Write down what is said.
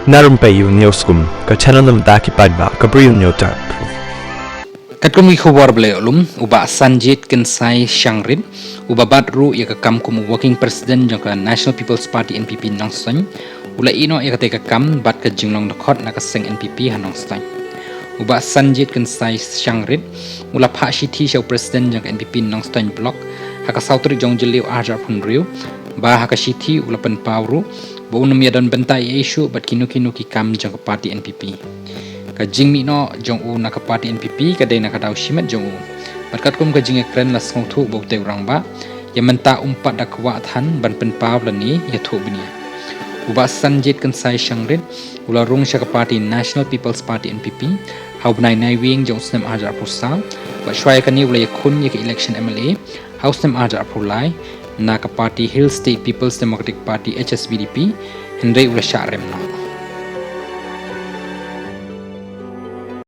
Na Rympei U ka channel nabynta ki paidbah ka Bri U Hynñiewtrep. Katkumi khubor ble ulum uba sanjit kensai shangrit uba badru ya kam kum working president jong ka National People's Party NPP Nongstoin ula ino ya ka kam bat ka jinglong dokot na ka seng NPP ha Nongstoin uba sanjit kensai shangrit ula pha shithi shaw president jong ka NPP Nongstoin block ha ka sautri jong jeliu ajar punriu ba ha ka shithi ula pen pawru bo unum ya don bentai issue bat kinu ki kam jong ka party NPP ka jingmi no jong u na ka party NPP ka dei na ka daw shimet jong u berkat kum ka jing ekren la sngau thu bo te urang ba ya menta umpat da kwa than ban pen paw la ni ya thu bini uba sanjit kan sai shangrit ula rung sha ka party National People's Party NPP hau bnai nai wing jong snem ajar pusal ba shwai ka ni ula ya khun ya ka election MLA house snem ajar pulai na ka party Hill State People's Democratic Party HSBDP hendai ula sha rem no